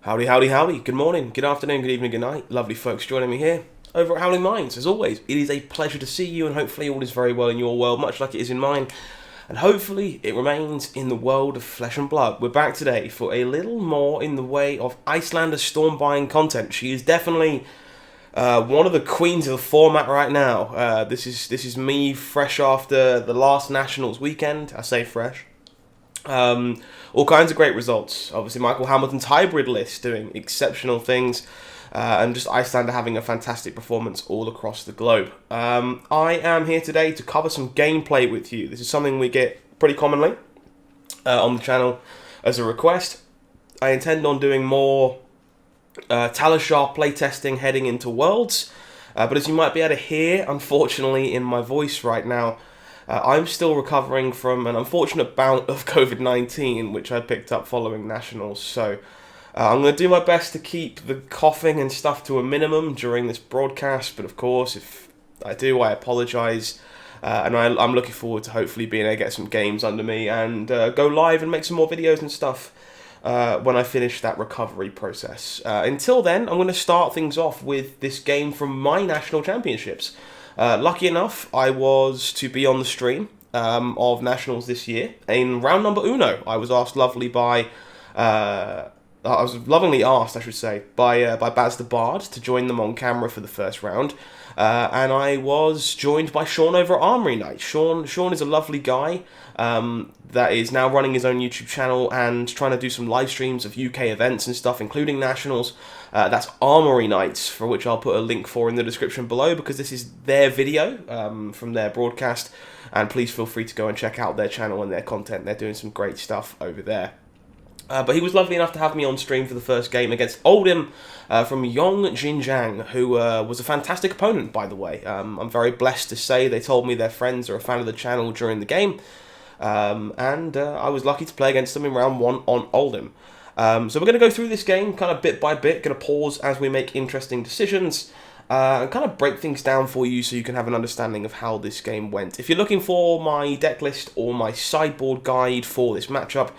Howdy, howdy, howdy. Good morning, good afternoon, good evening, good night. Lovely folks joining me here over at HowlingMines. As always, it is a pleasure to see you, and hopefully all is very well in your world, much like it is in mine. And hopefully it remains in the world of flesh and blood. We're back today for a little more in the way of Iyslander Stormbind content. She is definitely one of the queens of the format right now. This is me fresh after the last Nationals weekend. I say fresh. All kinds of great results. Obviously, Michael Hamilton's hybrid list doing exceptional things, and just Iyslander having a fantastic performance all across the globe. I am here today to cover some gameplay with you. This is something we get pretty commonly on the channel as a request. I intend on doing more Talishar playtesting heading into Worlds, but as you might be able to hear, unfortunately, in my voice right now, I'm still recovering from an unfortunate bout of COVID-19, which I picked up following Nationals. So I'm going to do my best to keep the coughing and stuff to a minimum during this broadcast. But of course, if I do, I apologise. And I'm looking forward to hopefully being able to get some games under me and go live and make some more videos and stuff when I finish that recovery process. Until then, I'm going to start things off with this game from my national championships. Lucky enough, I was to be on the stream of Nationals this year. In round number uno, I was asked I was lovingly asked, I should say, by Baz the Bard to join them on camera for the first round. And I was joined by Sean over at Armory Night. Sean is a lovely guy that is now running his own YouTube channel and trying to do some live streams of UK events and stuff, including Nationals. That's Armory Nights, for which I'll put a link for in the description below, because this is their video from their broadcast. And please feel free to go and check out their channel and their content. They're doing some great stuff over there. But he was lovely enough to have me on stream for the first game against Oldhim from Yong Jinjiang, who was a fantastic opponent, by the way. I'm very blessed to say they told me their friends are a fan of the channel during the game. And I was lucky to play against them in round one on Oldhim. So we're going to go through this game kind of bit by bit, going to pause as we make interesting decisions, and kind of break things down for you so you can have an understanding of how this game went. If you're looking for my deck list or my sideboard guide for this matchup,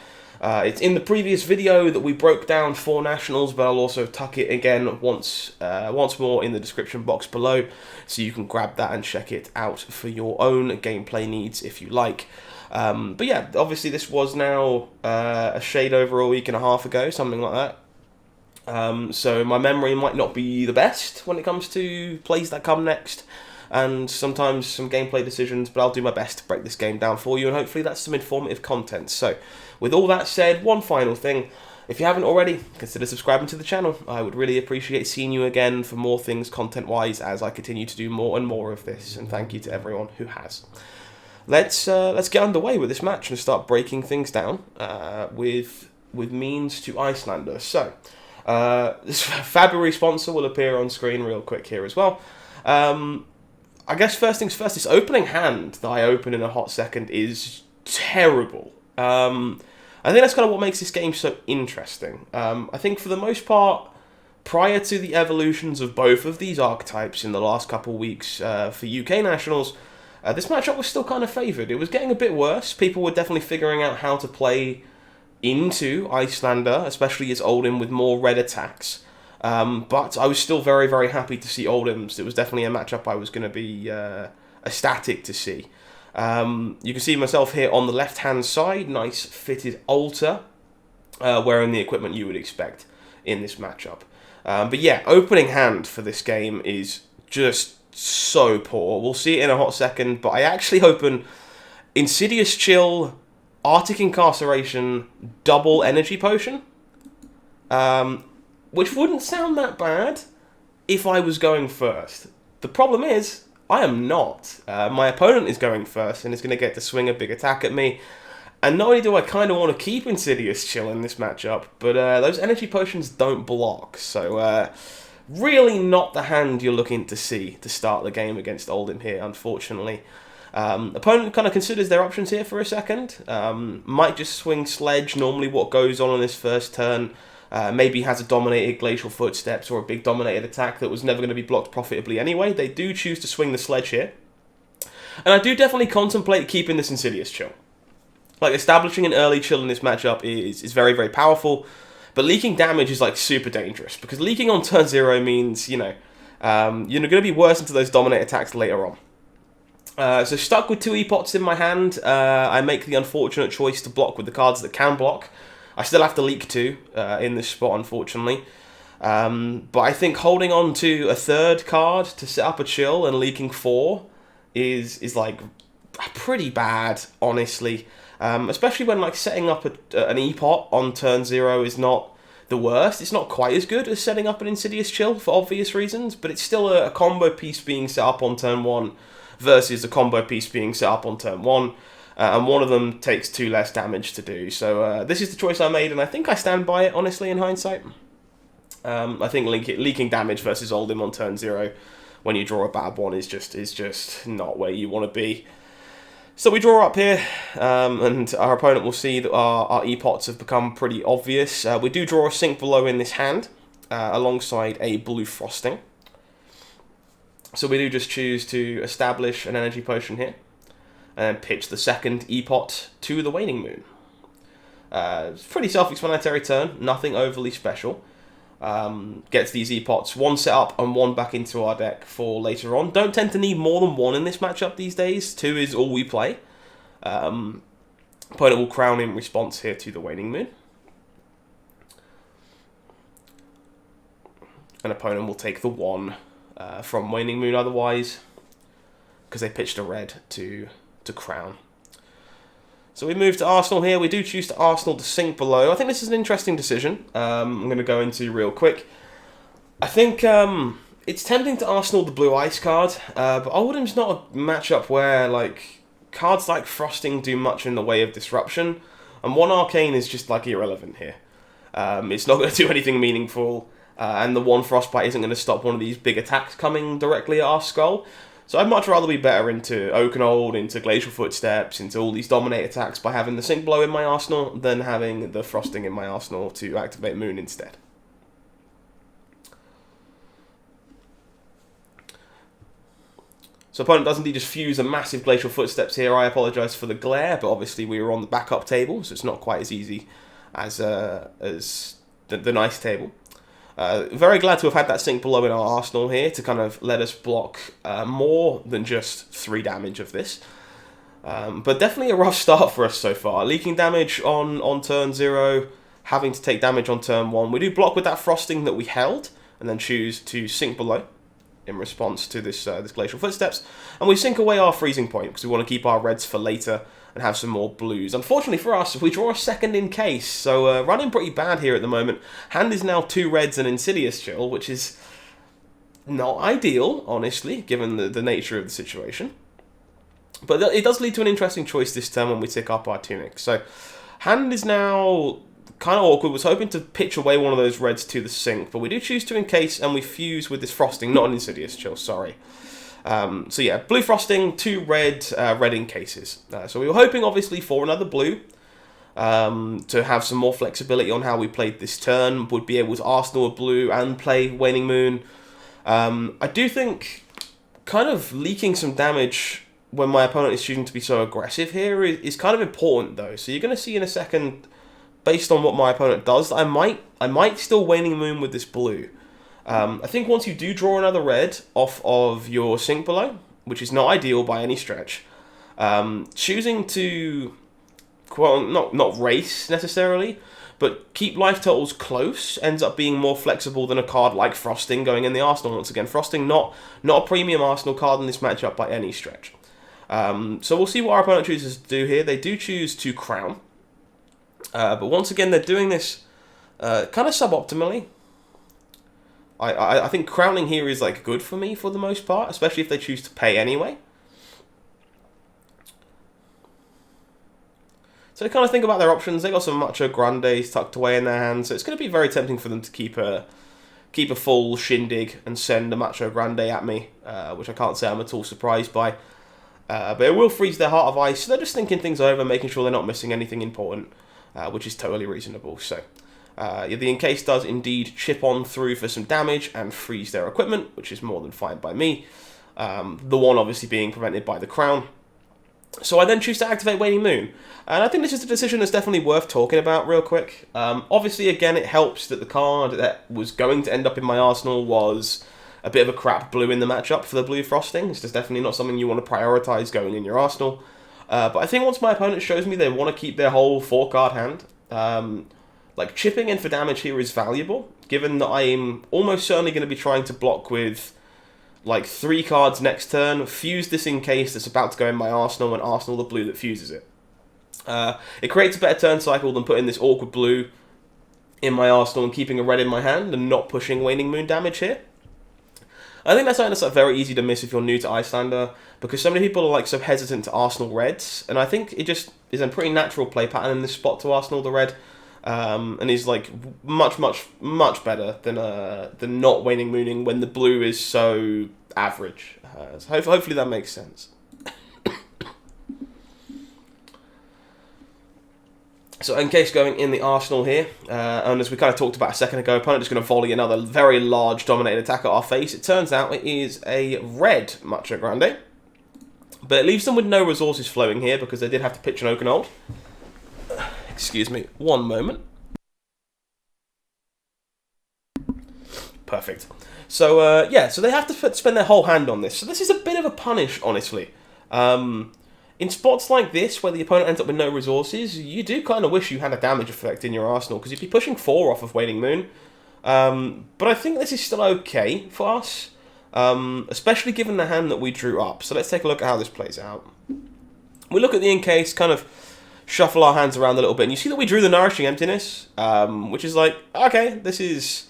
it's in the previous video that we broke down for Nationals, but I'll also tuck it again once more in the description box below, so you can grab that and check it out for your own gameplay needs if you like. But yeah, obviously this was now a shade over a week and a half ago, something like that. So my memory might not be the best when it comes to plays that come next, and sometimes some gameplay decisions, but I'll do my best to break this game down for you, and hopefully that's some informative content. So, with all that said, one final thing. If you haven't already, consider subscribing to the channel. I would really appreciate seeing you again for more things content-wise as I continue to do more and more of this, and thank you to everyone who has. Let's get underway with this match and start breaking things down with means to Iyslander. So, this February sponsor will appear on screen real quick here as well. I guess first things first, this opening hand that I open in a hot second is terrible. I think that's kind of what makes this game so interesting. I think for the most part, prior to the evolutions of both of these archetypes in the last couple of weeks for UK Nationals, this matchup was still kind of favoured. It was getting a bit worse. People were definitely figuring out how to play into Iyslander, especially as Oldhim with more red attacks. But I was still very, very happy to see Oldhim's. It was definitely a matchup I was going to be ecstatic to see. You can see myself here on the left-hand side, nice fitted altar, wearing the equipment you would expect in this matchup. But yeah, opening hand for this game is just so poor. We'll see it in a hot second, but I actually open Insidious Chill, Arctic Incarceration, double Energy Potion. Which wouldn't sound that bad if I was going first. The problem is, I am not. My opponent is going first and is going to get to swing a big attack at me. And not only do I kind of want to keep Insidious Chill in this matchup, but those energy potions don't block. So, really not the hand you're looking to see to start the game against Oldhim here, unfortunately. Opponent kind of considers their options here for a second. Might just swing Sledge, normally what goes on his first turn. Maybe has a dominated Glacial Footsteps or a big dominated attack that was never going to be blocked profitably anyway. They do choose to swing the Sledge here. And I do definitely contemplate keeping this Insidious Chill. Like, establishing an early chill in this matchup is very, very powerful. But leaking damage is like super dangerous, because leaking on turn 0 means, you know, you're going to be worse into those dominate attacks later on. So stuck with 2 epots in my hand, I make the unfortunate choice to block with the cards that can block. I still have to leak 2 in this spot, unfortunately. But I think holding on to a 3rd card to set up a chill and leaking 4 is like pretty bad, honestly. Especially when like setting up an epot on turn 0 is not the worst. It's not quite as good as setting up an Insidious Chill for obvious reasons, but it's still a combo piece being set up on turn 1 versus a combo piece being set up on turn 1. And one of them takes 2 less damage to do. So this is the choice I made, and I think I stand by it, honestly, in hindsight. I think leaking damage versus Oldhim on turn 0 when you draw a bad one is just not where you want to be. So we draw up here, and our opponent will see that our epots have become pretty obvious. We do draw a Sink Below in this hand, alongside a Blue Frosting. So we do just choose to establish an Energy Potion here, and pitch the 2nd epot to the Waning Moon. It's a pretty self-explanatory turn, nothing overly special. Gets these epots 1 set up and 1 back into our deck for later on. Don't tend to need more than 1 in this matchup these days. 2 is all we play. Opponent will crown in response here to the Waning Moon. An opponent will take the 1 from Waning Moon otherwise, because they pitched a red to crown. So we move to Arsenal here. We do choose to Arsenal to Sink Below. I think this is an interesting decision. I'm going to go into real quick. I think it's tempting to Arsenal the Blue Ice card, but Oldhim's not a matchup where like cards like Frosting do much in the way of disruption, and 1 Arcane is just like irrelevant here. It's not going to do anything meaningful, and the 1 Frostbite isn't going to stop one of these big attacks coming directly at our skull. So I'd much rather be better into Oakenhold, into Glacial Footsteps, into all these dominate attacks by having the Sink Below in my arsenal than having the Frosting in my arsenal to activate Moon instead. So opponent does indeed just fuse a massive Glacial Footsteps here. I apologise for the glare, but obviously we were on the backup table, so it's not quite as easy as the nice table. Very glad to have had that Sink Below in our arsenal here to kind of let us block more than just 3 damage of this. But definitely a rough start for us so far. Leaking damage on turn 0, having to take damage on turn 1. We do block with that Frosting that we held, and then choose to Sink Below in response to this Glacial Footsteps. And we sink away our Freezing Point, because we want to keep our reds for later and have some more blues. Unfortunately for us, we draw a 2nd in case, so running pretty bad here at the moment. Hand is now 2 reds and Insidious Chill, which is not ideal, honestly, given the nature of the situation. But it does lead to an interesting choice this turn when we tick up our Tunic. So hand is now kind of awkward. Was hoping to pitch away one of those reds to the sink, but we do choose to encase, and we fuse with this Frosting, not an Insidious Chill, sorry. So yeah, Blue Frosting, 2 red encases. So we were hoping, obviously, for another blue, to have some more flexibility on how we played this turn. Would be able to Arsenal a blue and play Waning Moon. I do think kind of leaking some damage when my opponent is choosing to be so aggressive here is kind of important, though. So you're going to see in a second, based on what my opponent does, I might still Waning Moon with this blue. I think once you do draw another red off of your Sink Below, which is not ideal by any stretch, choosing to not race necessarily, but keep life totals close ends up being more flexible than a card like Frosting going in the arsenal. Once again, Frosting not a premium arsenal card in this matchup by any stretch. So we'll see what our opponent chooses to do here. They do choose to crown, but once again they're doing this kind of suboptimally. I think crowning here is like good for me for the most part, especially if they choose to pay anyway. So they kind of think about their options. They got some Macho Grandes tucked away in their hands, so it's going to be very tempting for them to keep a full shindig and send a Macho Grande at me, which I can't say I'm at all surprised by. But it will freeze their Heart of Ice, so they're just thinking things over, making sure they're not missing anything important, which is totally reasonable. So the Encase does indeed chip on through for some damage and freeze their equipment, which is more than fine by me. The one obviously being prevented by the Crown. So I then choose to activate Waning Moon. And I think this is a decision that's definitely worth talking about real quick. Obviously, again, it helps that the card that was going to end up in my arsenal was a bit of a crap blue in the matchup for the blue frosting. It's just definitely not something you want to prioritise going in your arsenal. But I think once my opponent shows me they want to keep their whole 4-card hand, like chipping in for damage here is valuable, given that I'm almost certainly going to be trying to block with like 3 cards next turn, fuse this in case that's about to go in my arsenal, and arsenal the blue that fuses it. It creates a better turn cycle than putting this awkward blue in my arsenal and keeping a red in my hand and not pushing Waning Moon damage here. I think that's something that's like very easy to miss if you're new to Iyslander, because so many people are like so hesitant to arsenal reds, and I think it just is a pretty natural play pattern in this spot to arsenal the red, and is like much better than not Waning Mooning when the blue is so average. So hopefully that makes sense. So in case going in the arsenal here, and as we kind of talked about a second ago, opponent is going to volley another very large dominated attack at our face. It turns out it is a red Macho Grande, but it leaves them with no resources flowing here because they did have to pitch an Oakenhold. Excuse me, one moment. Perfect. So yeah, so they have to spend their whole hand on this. So this is a bit of a punish, honestly. In spots like this, where the opponent ends up with no resources, you do kind of wish you had a damage effect in your arsenal, because you'd be pushing 4 off of Waning Moon. But I think this is still okay for us, especially given the hand that we drew up. So let's take a look at how this plays out. We look at the in case, kind of shuffle our hands around a little bit, and you see that we drew the Nourishing Emptiness, which is like, okay, this is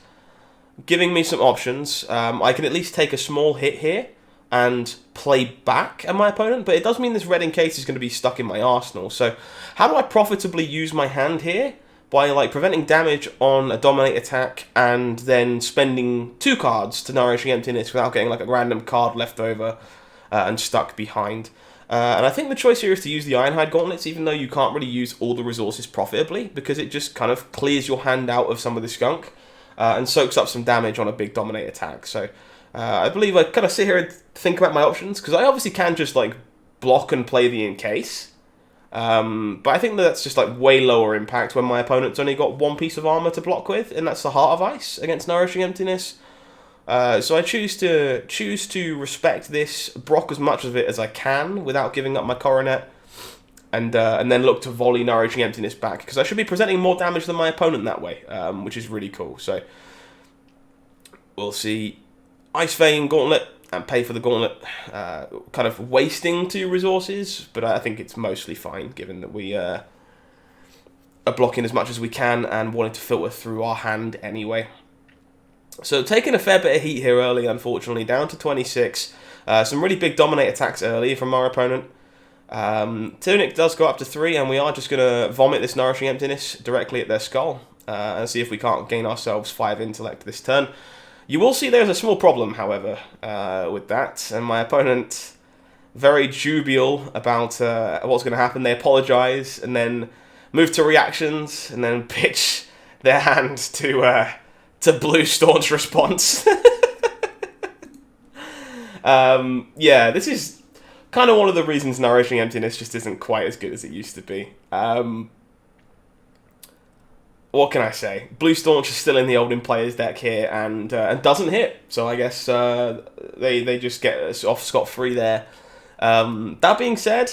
giving me some options. I can at least take a small hit here and play back at my opponent, but it does mean this red in case is going to be stuck in my arsenal. So how do I profitably use my hand here? By like preventing damage on a dominate attack and then spending 2 cards to Nourishing Emptiness without getting like a random card left over and stuck behind. And I think the choice here is to use the Ironhide Gauntlets, even though you can't really use all the resources profitably, because it just kind of clears your hand out of some of the skunk and soaks up some damage on a big dominate attack. So I believe I kind of sit here and think about my options, because I obviously can just like block and play the in case, but I think that's just like way lower impact when my opponent's only got 1 piece of armor to block with, and that's the Heart of Ice against Nourishing Emptiness. So I choose to respect this, block as much of it as I can without giving up my Coronet, and then look to volley Nourishing Emptiness back, because I should be presenting more damage than my opponent that way, which is really cool. So we'll see. Ice Vein Gauntlet and pay for the Gauntlet, kind of wasting 2 resources, but I think it's mostly fine given that we are blocking as much as we can and wanting to filter through our hand anyway. So taking a fair bit of heat here early, unfortunately, down to 26. Some really big dominate attacks early from our opponent. Tunic does go up to 3, and we are just going to vomit this Nourishing Emptiness directly at their skull and see if we can't gain ourselves 5 intellect this turn. You will see there's a small problem, however, with that, and my opponent, very dubious about what's going to happen. They apologise, and then move to reactions, and then pitch their hand to Blue Staunch Response. Yeah, this is kind of one of the reasons Nourishing Emptiness just isn't quite as good as it used to be. What can I say? Blue Staunch is still in the Oldhim players deck here and doesn't hit, so I guess they just get off scot-free there. That being said,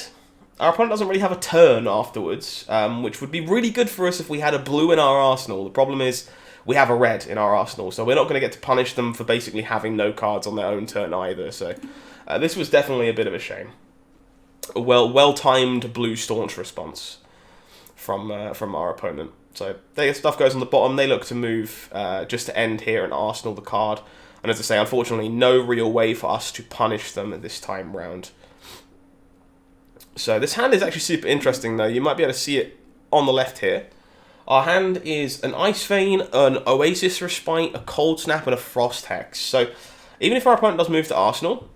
our opponent doesn't really have a turn afterwards, which would be really good for us if we had a blue in our arsenal. The problem is we have a red in our arsenal, so we're not going to get to punish them for basically having no cards on their own turn either. So this was definitely a bit of a shame. A well-timed Blue Staunch response from our opponent. So their stuff goes on the bottom. They look to move just to end here and arsenal the card. And as I say, unfortunately, no real way for us to punish them at this time round. So this hand is actually super interesting, though. You might be able to see it on the left here. Our hand is an Ice Vein, an Oasis Respite, a Cold Snap, and a Frost Hex. So even if our opponent does move to arsenal,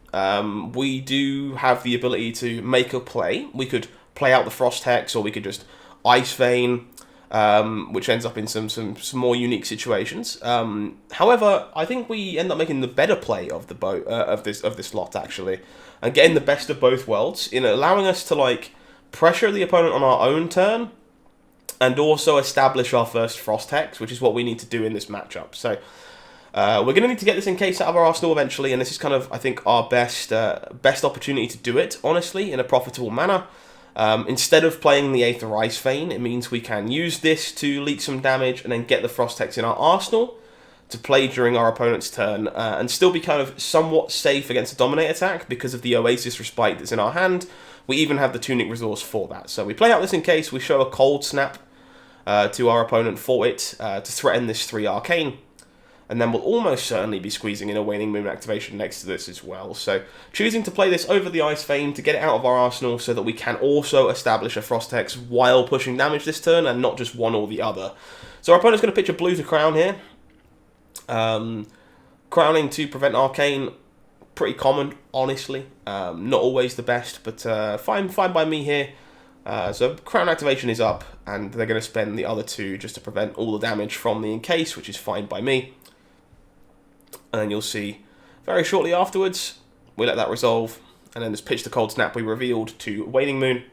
we do have the ability to make a play. We could play out the Frost Hex, or we could just Ice Vein, which ends up in some more unique situations. However, I think we end up making the better play of the of this lot actually, and getting the best of both worlds in allowing us to like pressure the opponent on our own turn, and also establish our first Frost Hex, which is what we need to do in this matchup. So we're going to need to get this Encase out of our arsenal eventually, and this is kind of, I think, our best opportunity to do it, honestly, in a profitable manner. Instead of playing the Aether Ice Vein, it means we can use this to leak some damage and then get the Frost Hex in our arsenal to play during our opponent's turn, and still be kind of somewhat safe against a Dominate attack because of the Oasis Respite that's in our hand. We even have the Tunic Resource for that. So we play out this Encase, we show a Cold Snap to our opponent for it to threaten this 3 Arcane. And then we'll almost certainly be squeezing in a Waning Moon activation next to this as well. So choosing to play this over the Ice Vein to get it out of our arsenal so that we can also establish a Frost Hex while pushing damage this turn and not just one or the other. So our opponent's going to pitch a blue to crown here. Crowning to prevent Arcane, pretty common, honestly. Not always the best, but fine by me here. So crown activation is up, and they're going to spend the other 2 just to prevent all the damage from the Encase, which is fine by me. And then you'll see very shortly afterwards, we let that resolve, and then this pitch the Cold Snap we revealed to Waning Moon.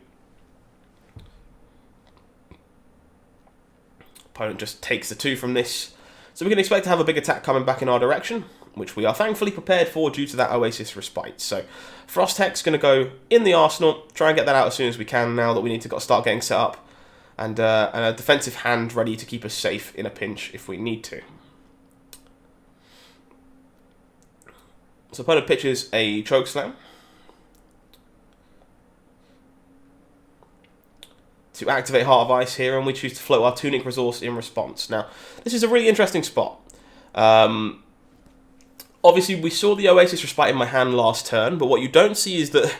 Opponent just takes the 2 from this. So we can expect to have a big attack coming back in our direction, which we are thankfully prepared for due to that Oasis Respite. So Frost Hex going to go in the arsenal, try and get that out as soon as we can now that we need to start getting set up, and a defensive hand ready to keep us safe in a pinch if we need to. So opponent pitches a Chokeslam to activate Heart of Ice here, and we choose to float our Tunic Resource in response. Now, this is a really interesting spot. Obviously, we saw the Oasis Respite in my hand last turn, but what you don't see is that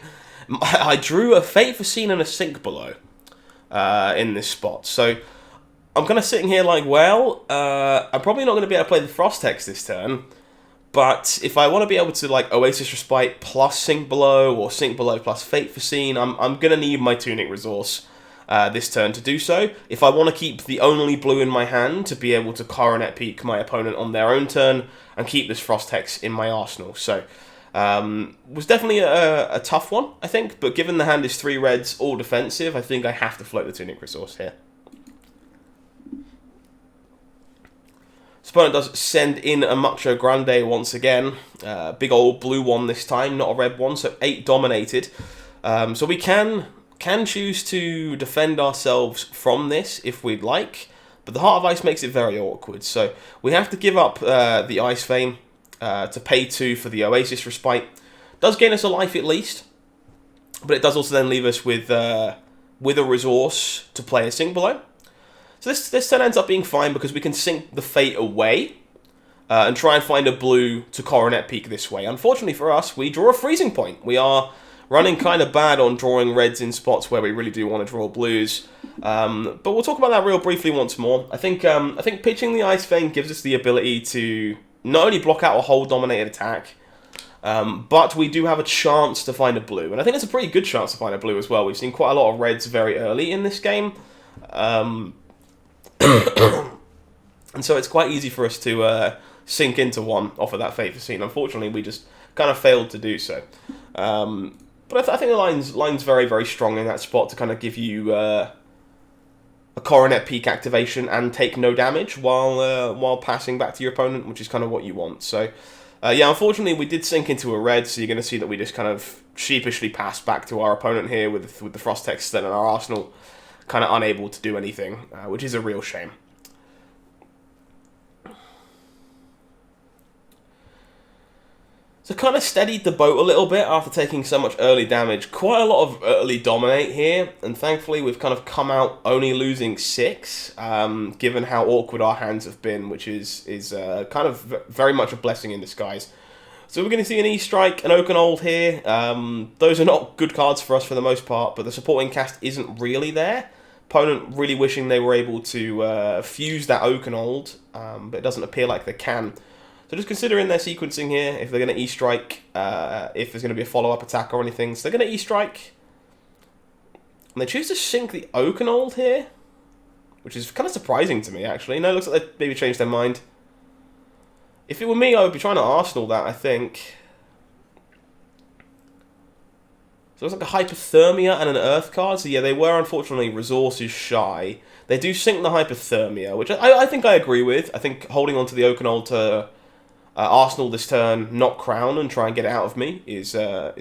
I drew a Fate Foreseen and a Sink Below in this spot. So I'm kind of sitting here like, well, I'm probably not going to be able to play the Frost Hex this turn. But if I want to be able to like Oasis Respite plus Sink Below or Sink Below plus Fate Foreseen, I'm going to need my Tunic Resource this turn to do so. If I want to keep the only blue in my hand to be able to Coronet Peak my opponent on their own turn and keep this Frost Hex in my arsenal. So was definitely a tough one, I think. But given the hand is 3 reds, all defensive, I think I have to float the Tunic Resource here. Opponent does send in a Mucho Grande once again. Big old blue one this time, not a red one, so 8 dominated. So we can choose to defend ourselves from this if we'd like, but the Heart of Ice makes it very awkward. So we have to give up the Ice Vein to pay 2 for the Oasis Respite. Does gain us a life at least, but it does also then leave us with a resource to play a Sink Below. So this turn ends up being fine because we can sink the Fate away and try and find a blue to Coronet Peak this way. Unfortunately for us, we draw a freezing point. We are running kind of bad on drawing reds in spots where we really do want to draw blues. But we'll talk about that real briefly once more. I think pitching the Ice Vein gives us the ability to not only block out a whole dominated attack, but we do have a chance to find a blue. And I think it's a pretty good chance to find a blue as well. We've seen quite a lot of reds very early in this game. And so it's quite easy for us to sink into one off of that Fate Foreseen. Unfortunately, we just kind of failed to do so. But I think the line's very, very strong in that spot to kind of give you a Coronet Peak activation and take no damage while passing back to your opponent, which is kind of what you want. So, yeah, unfortunately, we did sink into a red, so you're going to see that we just kind of sheepishly passed back to our opponent here with the Frost Hex still in our arsenal, kind of unable to do anything, which is a real shame. So kind of steadied the boat a little bit after taking so much early damage. Quite a lot of early dominate here, and thankfully we've kind of come out only losing 6, given how awkward our hands have been, which is kind of very much a blessing in disguise. So we're going to see an E-Strike, an Oakenold here. Those are not good cards for us for the most part, but the supporting cast isn't really there. Opponent really wishing they were able to fuse that Oakenold, but it doesn't appear like they can. So just considering their sequencing here, if they're going to E-Strike, if there's going to be a follow-up attack or anything. So they're going to E-Strike. And they choose to sink the Oakenold here, which is kind of surprising to me, actually. No, it looks like they maybe changed their mind. If it were me, I would be trying to Arsenal that, I think. So it looks like a Hypothermia and an Earth card. So yeah, they were unfortunately resources shy. They do sink the Hypothermia, which I think I agree with. I think holding on to the Oakenol to Arsenal this turn, not Crown, and try and get it out of me is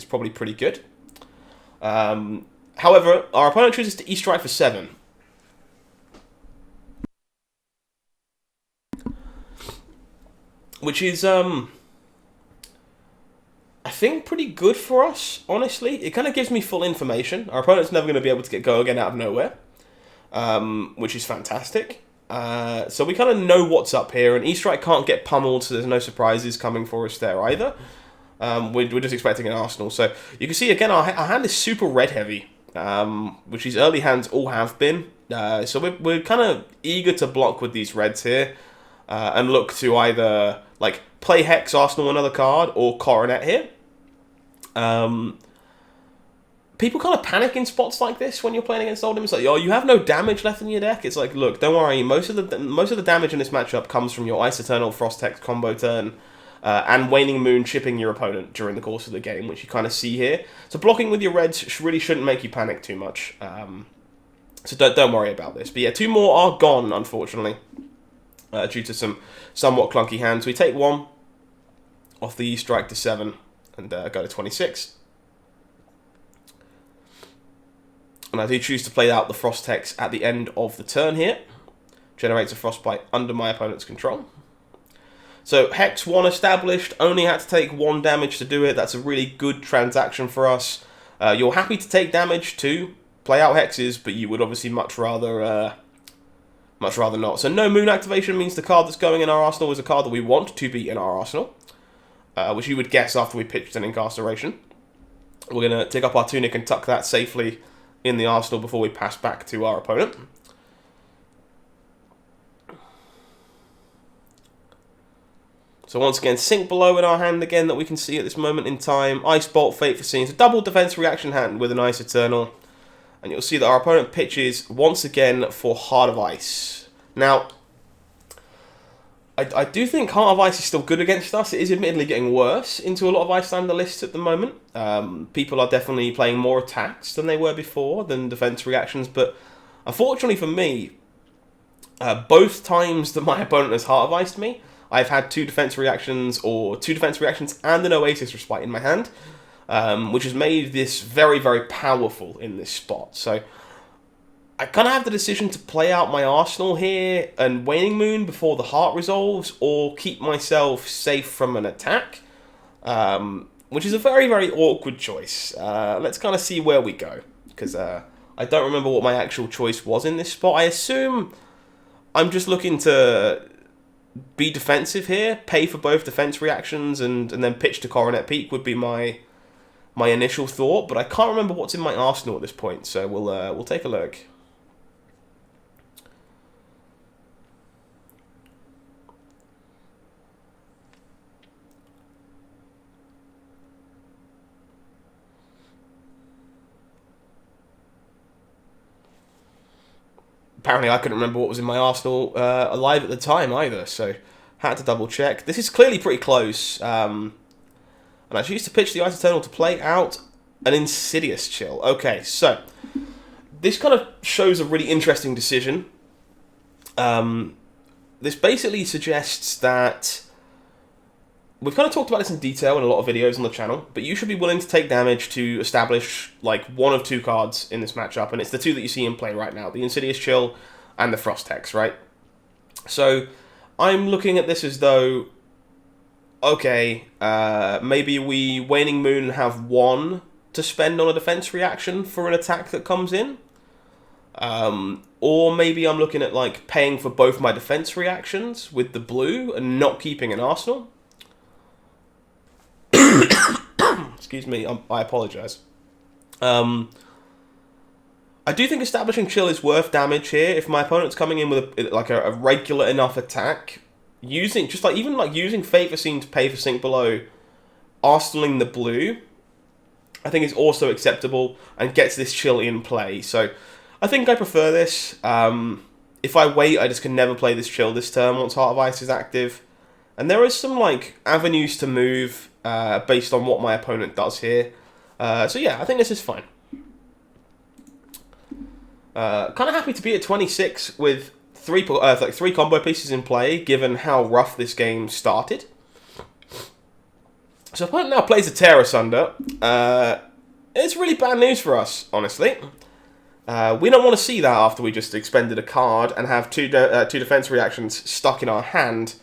probably pretty good. However, our opponent chooses to E-Strike for 7. Which is, I think, pretty good for us, honestly. It kind of gives me full information. Our opponent's never going to be able to go again out of nowhere, which is fantastic. So we kind of know what's up here, and E-Strike can't get pummeled, so there's no surprises coming for us there either. We're just expecting an Arsenal. So you can see, again, our hand is super red-heavy, which these early hands all have been. So we're kind of eager to block with these reds here, and look to either like play Hex, Arsenal another card, or Coronet here. People kind of panic in spots like this when you're playing against Oldhim. It's like, oh, you have no damage left in your deck. It's like, look, don't worry. Most of the damage in this matchup comes from your Ice Eternal Frost Hex combo turn, and Waning Moon chipping your opponent during the course of the game, which you kind of see here. So blocking with your reds really shouldn't make you panic too much. So don't worry about this. But yeah, 2 more are gone, unfortunately, due to some somewhat clunky hands. We take 1 off the E-Strike to 7 and go to 26. And I do choose to play out the Frost Hex at the end of the turn here. Generates a Frostbite under my opponent's control. So Hex 1 established, only had to take 1 damage to do it. That's a really good transaction for us. You're happy to take damage to play out Hexes, but you would obviously much rather not. So no Moon activation means the card that's going in our arsenal is a card that we want to be in our arsenal, which you would guess after we pitched an Incarceration. We're going to take up our Tunic and tuck that safely in the arsenal before we pass back to our opponent. So once again, Sink Below in our hand again that we can see at this moment in time. Ice Bolt, Fate Foreseen. It's a double defense reaction hand with an Ice Eternal. And you'll see that our opponent pitches once again for Heart of Ice. Now, I do think Heart of Ice is still good against us. It is admittedly getting worse into a lot of Iyslander lists at the moment. People are definitely playing more attacks than they were before, than defense reactions. But unfortunately for me, both times that my opponent has Heart of Iced me, I've had 2 defense reactions, or 2 defense reactions and an Oasis Respite in my hand, which has made this very, very powerful in this spot. So I kind of have the decision to play out my arsenal here and Waning Moon before the heart resolves, or keep myself safe from an attack, which is a very, very awkward choice. Let's kind of see where we go, because I don't remember what my actual choice was in this spot. I assume I'm just looking to be defensive here, pay for both defense reactions, and then pitch to Coronet Peak would be my initial thought, but I can't remember what's in my arsenal at this point, so we'll take a look. Apparently I couldn't remember what was in my arsenal alive at the time either, so had to double check. This is clearly pretty close. And I choose to pitch the Ice Eternal to play out an Insidious Chill. Okay, so this kind of shows a really interesting decision. This basically suggests that we've kind of talked about this in detail in a lot of videos on the channel, but you should be willing to take damage to establish like 1 of 2 cards in this matchup, and it's the 2 that you see in play right now, the Insidious Chill and the Frost Hex, right? So I'm looking at this as though, okay, maybe we Waning Moon have 1 to spend on a defense reaction for an attack that comes in. Or maybe I'm looking at like paying for both my defense reactions with the blue and not keeping an arsenal. Excuse me, I apologise. I do think establishing Chill is worth damage here. If my opponent's coming in with a regular enough attack, using Fate Foreseen to pay for Sink Below, arsenaling the blue, I think is also acceptable and gets this Chill in play. So I think I prefer this. if I wait, I just can never play this chill this turn once Heart of Ice is active. And there is some like avenues to move based on what my opponent does here. So yeah, I think this is fine. Kind of happy to be at 26 with three combo pieces in play, given how rough this game started. So opponent now plays a Tear Asunder. It's really bad news for us, honestly. We don't want to see that after we just expended a card and have two defense reactions stuck in our hand.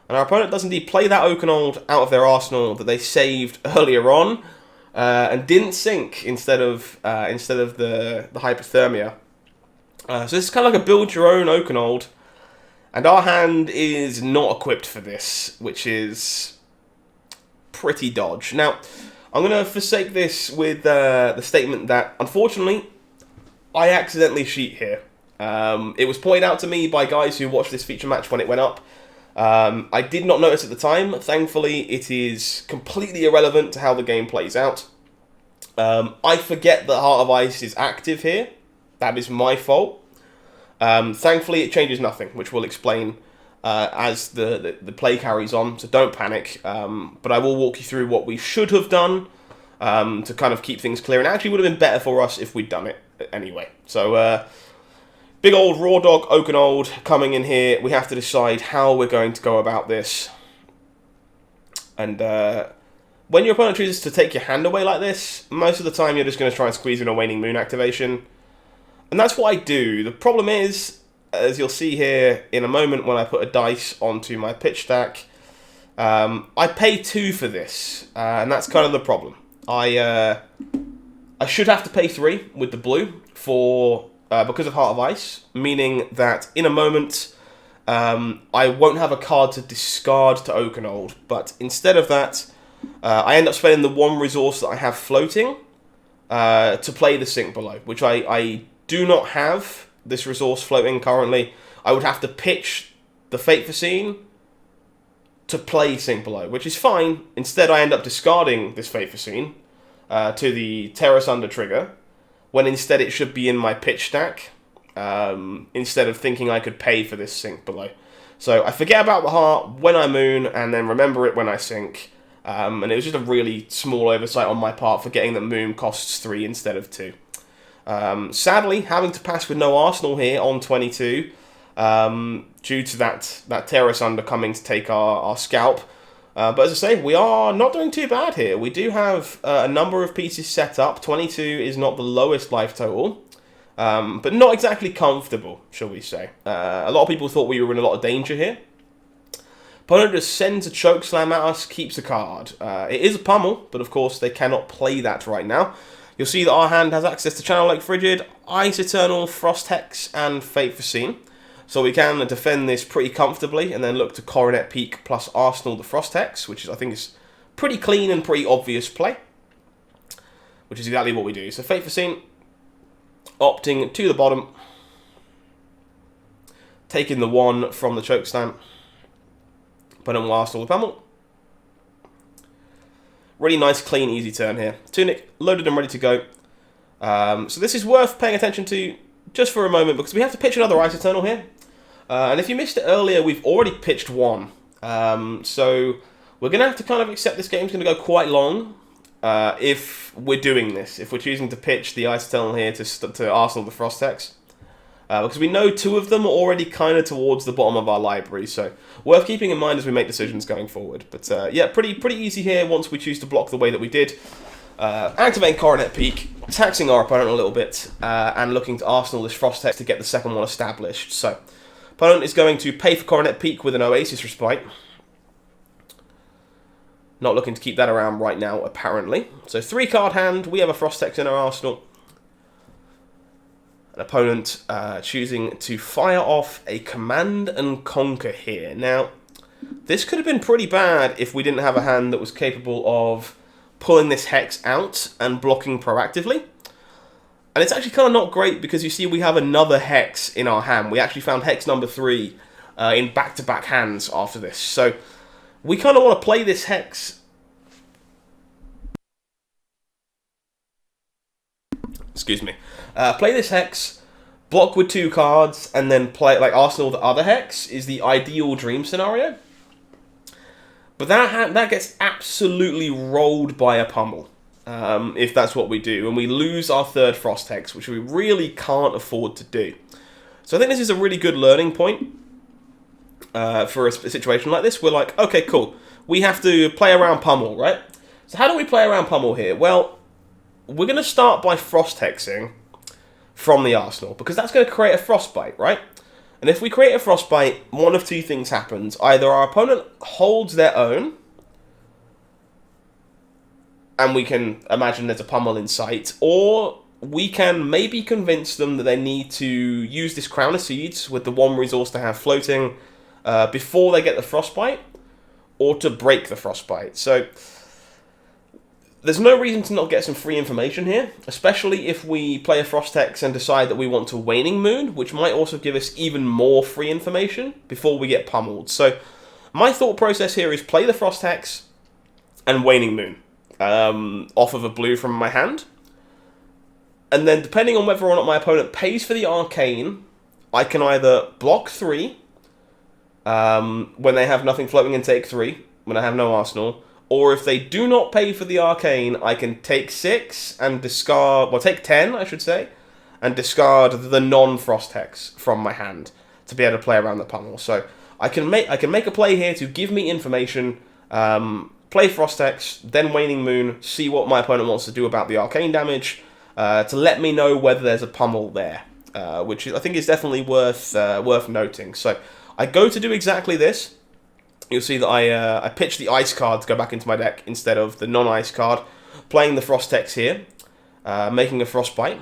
And our opponent does indeed play that Oakenfold out of their arsenal that they saved earlier on and didn't sink instead of the Hypothermia. So this is kind of like a build your own Oakenfold, and our hand is not equipped for this, which is pretty dodge. Now, I'm going to forsake this with the statement that, unfortunately, I accidentally cheat here. It was pointed out to me by guys who watched this feature match when it went up. I did not notice at the time. Thankfully, it is completely irrelevant to how the game plays out. I forget that Heart of Ice is active here. That is my fault. Thankfully, it changes nothing, which we'll explain as the play carries on, so don't panic. But I will walk you through what we should have done to kind of keep things clear. And it actually would have been better for us if we'd done it anyway. So, big old Raw Dog Oakenfold coming in here. We have to decide how we're going to go about this. And when your opponent chooses to take your hand away like this, most of the time you're just going to try and squeeze in a Waning Moon activation. And that's what I do. The problem is, as you'll see here in a moment when I put a dice onto my pitch stack, I pay 2 for this, and that's kind of the problem. I should have to pay 3 with the blue for because of Heart of Ice, meaning that in a moment I won't have a card to discard to Oakenfold, but instead of that, I end up spending the one resource that I have floating to play the Sink Below, which I do not have this resource floating currently. I would have to pitch the Fate Foreseen to play Sink Below, which is fine. Instead, I end up discarding this Fate Foreseen to the Tear Asunder trigger, when instead it should be in my pitch stack, instead of thinking I could pay for this Sink Below. So I forget about the heart when I moon, and then remember it when I sink. And it was just a really small oversight on my part, forgetting that moon costs 3 instead of 2. Sadly, having to pass with no arsenal here on 22, due to that Tear Asunder coming to take our scalp. But as I say, we are not doing too bad here. We do have a number of pieces set up. 22 is not the lowest life total, but not exactly comfortable, shall we say. A lot of people thought we were in a lot of danger here. Opponent just sends a choke slam at us, keeps a card. It is a pummel, but of course they cannot play that right now. You'll see that our hand has access to Channel Lake Frigid, Ice Eternal, Frost Hex, and Fate Foreseen. So we can defend this pretty comfortably, and then look to Coronet Peak plus Arsenal the Frost Hex, which I think is pretty clean and pretty obvious play. Which is exactly what we do. So Fate Foreseen, opting to the bottom, taking the 1 from the choke stamp, opponent will Arsenal the pummel. Really nice, clean, easy turn here. Tunic loaded and ready to go. So this is worth paying attention to just for a moment, because we have to pitch another Ice Eternal here. And if you missed it earlier, we've already pitched 1. So we're going to have to kind of accept this game's going to go quite long if we're doing this. If we're choosing to pitch the Ice Eternal here to Arsenal the Frost Hex. Because we know 2 of them are already kind of towards the bottom of our library, so worth keeping in mind as we make decisions going forward. But yeah, pretty easy here once we choose to block the way that we did. Activating Coronet Peak, taxing our opponent a little bit, and looking to Arsenal this Frost Hex to get the second one established. So, opponent is going to pay for Coronet Peak with an Oasis Respite. Not looking to keep that around right now, apparently. So 3-card hand, we have a Frost Hex in our arsenal. An opponent choosing to fire off a Command and Conquer here. Now, this could have been pretty bad if we didn't have a hand that was capable of pulling this Hex out and blocking proactively. And it's actually kind of not great, because you see we have another Hex in our hand. We actually found Hex number 3 in back-to-back hands after this. So we kind of want to play this Hex. Excuse me. Play this Hex block with 2 cards and then play like Arsenal the other hex is the ideal dream scenario. But that gets absolutely rolled by a pummel if that's what we do, and we lose our 3rd Frost Hex, which we really can't afford to do. So I think this is a really good learning point for a situation like this. We're like, okay, cool. We have to play around pummel, right? So how do we play around pummel here? Well, we're going to start by Frost Hexing from the arsenal, because that's going to create a frostbite, right? And if we create a frostbite, one of 2 things happens. Either our opponent holds their own, and we can imagine there's a pummel in sight, or we can maybe convince them that they need to use this Crown of Seeds with the 1 resource to have floating before they get the frostbite, or to break the frostbite. So there's no reason to not get some free information here, especially if we play a Frost Hex and decide that we want to Waning Moon, which might also give us even more free information before we get pummeled. So my thought process here is play the Frost Hex and Waning Moon off of a blue from my hand. And then depending on whether or not my opponent pays for the Arcane, I can either block 3 when they have nothing floating and take 3, when I have no arsenal, or if they do not pay for the Arcane, I can take 6 and discard, well, take 10, I should say, and discard the non-Frost Hex from my hand to be able to play around the pummel. So I can make a play here to give me information, play Frost Hex, then Waning Moon, see what my opponent wants to do about the Arcane damage, to let me know whether there's a pummel there, which I think is definitely worth noting. So I go to do exactly this. You'll see that I pitch the Ice card to go back into my deck instead of the non-Ice card, playing the Frost Hex here, making a Frostbite.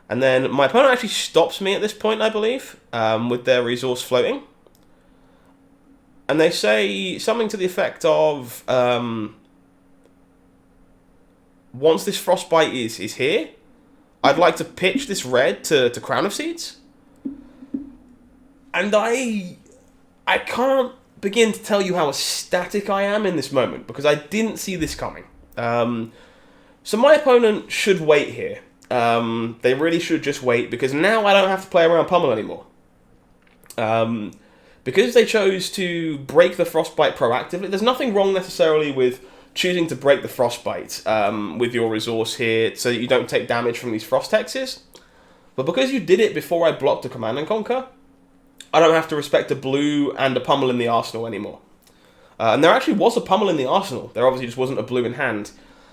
And then my opponent actually stops me at this point, I believe, with their resource floating. And they say something to the effect of, once this Frostbite is here, I'd like to pitch this red to Crown of Seeds. And I can't begin to tell you how ecstatic I am in this moment, because I didn't see this coming. So my opponent should wait here. They really should just wait, because now I don't have to play around pummel anymore. Because they chose to break the Frostbite proactively, there's nothing wrong necessarily with choosing to break the Frostbite with your resource here so that you don't take damage from these Frost Hexes. But because you did it before I blocked a Command and Conquer, I don't have to respect a blue and a pummel in the arsenal anymore. And there actually was a pummel in the arsenal. There obviously just wasn't a blue in hand.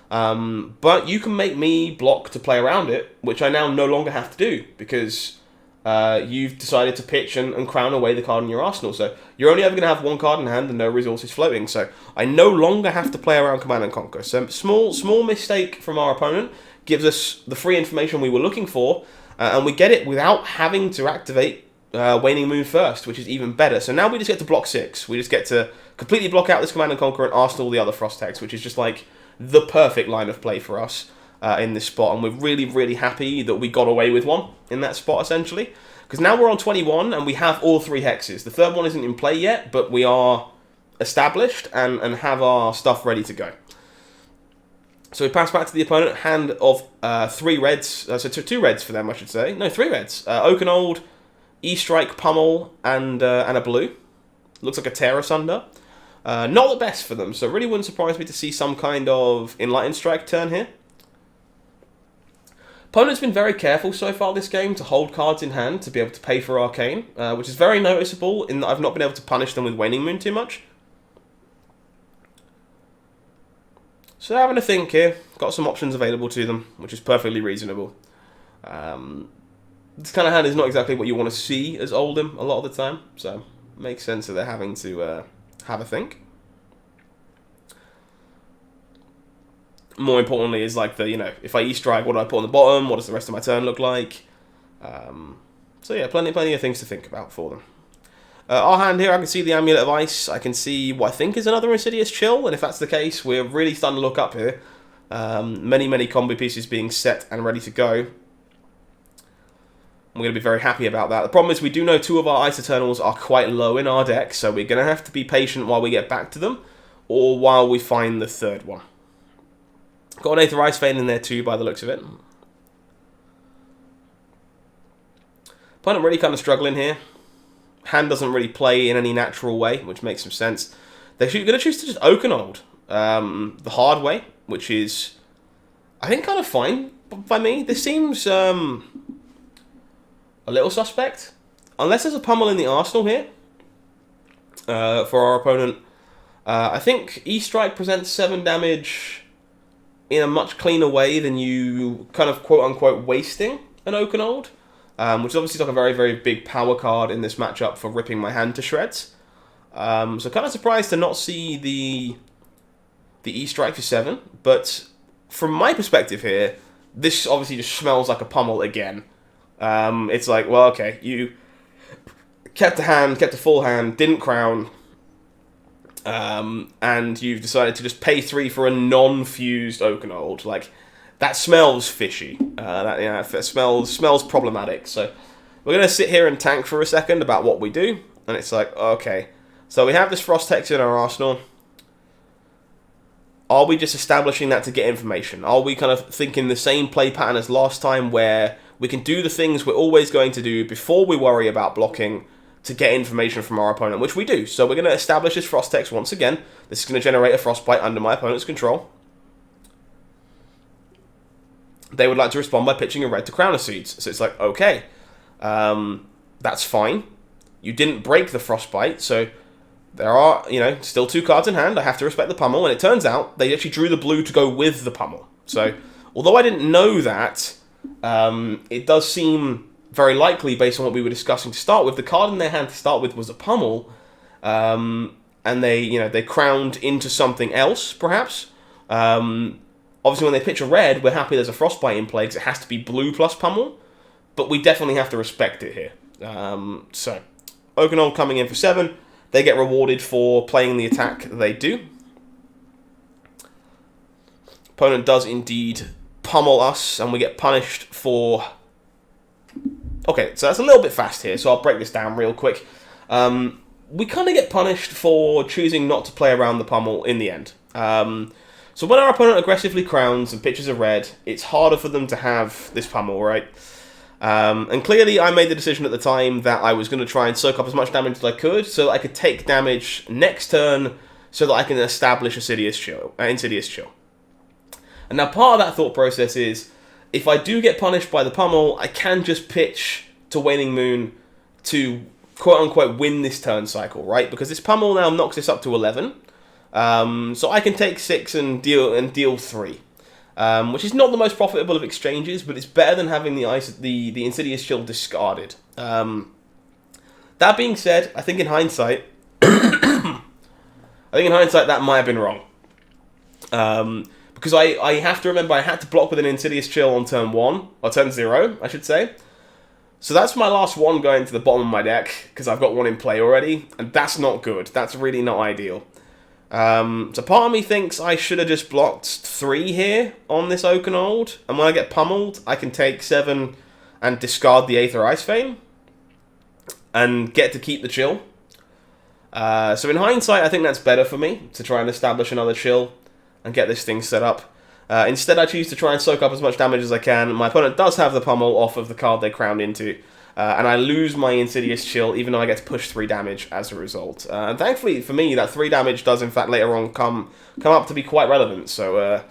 But you can make me block to play around it, which I now no longer have to do, because you've decided to pitch and crown away the card in your arsenal. So you're only ever going to have 1 card in hand and no resources floating. So I no longer have to play around Command and Conquer. So small mistake from our opponent gives us the free information we were looking for, and we get it without having to activate Waning Moon first, which is even better. So now we just get to block 6. We just get to completely block out this Command and Conquer and arsenal the other Frost Hex, which is just like the perfect line of play for us in this spot. And we're really, really happy that we got away with one in that spot, essentially. Because now we're on 21 and we have all 3 hexes. The 3rd one isn't in play yet, but we are established and have our stuff ready to go. So we pass back to the opponent, hand of 3 reds, so 2 reds for them, I should say. No, 3 reds. Oakenold, E-Strike, Pummel, and a blue. Looks like a Tear Asunder. Not the best for them, so it really wouldn't surprise me to see some kind of Enlightened Strike turn here. Opponent's been very careful so far this game to hold cards in hand to be able to pay for Arcane, which is very noticeable in that I've not been able to punish them with Waning Moon too much. So having a think here, got some options available to them, which is perfectly reasonable. This kind of hand is not exactly what you want to see as Oldhim a lot of the time, so it makes sense that they're having to have a think. More importantly is like the, if I E-Strike, what do I put on the bottom? What does the rest of my turn look like? So yeah, plenty of things to think about for them. Our hand here, I can see the Amulet of Ice. I can see what I think is another Insidious Chill, and if that's the case, we're really starting to look up here. Many combo pieces being set and ready to go. We're going to be very happy about that. The problem is we do know 2 of our Ice Eternals are quite low in our deck, so we're going to have to be patient while we get back to them, or while we find the 3rd one. Got an Aether Ice Vein in there too, by the looks of it. Opponent really kind of struggling here. Hand doesn't really play in any natural way, which makes some sense. They're going to choose to just Oakenhold the hard way, which is, I think, kind of fine by me. This seems a little suspect. Unless there's a pummel in the arsenal here for our opponent. I think E-Strike presents 7 damage in a much cleaner way than you kind of quote-unquote wasting an Oakenhold, which is obviously like a very, very big power card in this matchup for ripping my hand to shreds. So kind of surprised to not see the E-Strike for 7, but from my perspective here, this obviously just smells like a pummel again. It's like, well, okay, you kept a hand, kept a full hand, didn't crown, and you've decided to just pay 3 for a non-fused Oakenhold. Like, that smells fishy. That smells problematic. So we're going to sit here and tank for a second about what we do, and it's like, okay, so we have this Frost Hex in our arsenal. Are we just establishing that to get information? Are we kind of thinking the same play pattern as last time, where we can do the things we're always going to do before we worry about blocking to get information from our opponent, which we do. So we're going to establish this Frost Hex once again. This is going to generate a Frostbite under my opponent's control. They would like to respond by pitching a red to Crown of Seeds. So it's like, okay, that's fine. You didn't break the Frostbite, so there are, still 2 cards in hand. I have to respect the pummel, and it turns out they actually drew the blue to go with the pummel. So, although I didn't know that, it does seem very likely, based on what we were discussing to start with, the card in their hand to start with was a pummel, and they crowned into something else, perhaps. Obviously, when they pitch a red, we're happy there's a Frostbite in play, because it has to be blue plus pummel, but we definitely have to respect it here. So, Oakenhold coming in for 7. They get rewarded for playing the attack they do. Opponent does indeed pummel us, and we get punished for... Okay, so that's a little bit fast here, so I'll break this down real quick. We kind of get punished for choosing not to play around the pummel in the end. So when our opponent aggressively crowns and pitches a red, it's harder for them to have this pummel, right? And clearly I made the decision at the time that I was going to try and soak up as much damage as I could, so that I could take damage next turn, so that I can establish Insidious Chill. And now part of that thought process is, if I do get punished by the pummel, I can just pitch to Waning Moon to quote-unquote win this turn cycle, right? Because this pummel now knocks this up to 11. So I can take 6 and deal 3. Which is not the most profitable of exchanges, but it's better than having the Insidious Chill discarded. That being said, I think in hindsight, that might have been wrong. Because I have to remember I had to block with an Insidious Chill on turn 1, or turn 0, I should say. So that's my last one going to the bottom of my deck, because I've got one in play already, and that's not good. That's really not ideal. So part of me thinks I should have just blocked 3 here on this Oakenhold, and when I get pummeled, I can take 7 and discard the Aether Ice Vein, and get to keep the chill. So in hindsight, I think that's better for me, to try and establish another chill, and get this thing set up. Instead, I choose to try and soak up as much damage as I can. My opponent does have the pummel off of the card they crowned into, and I lose my Insidious Chill, even though I get to push 3 damage as a result. And thankfully, for me, that 3 damage does, in fact, later on come up to be quite relevant. So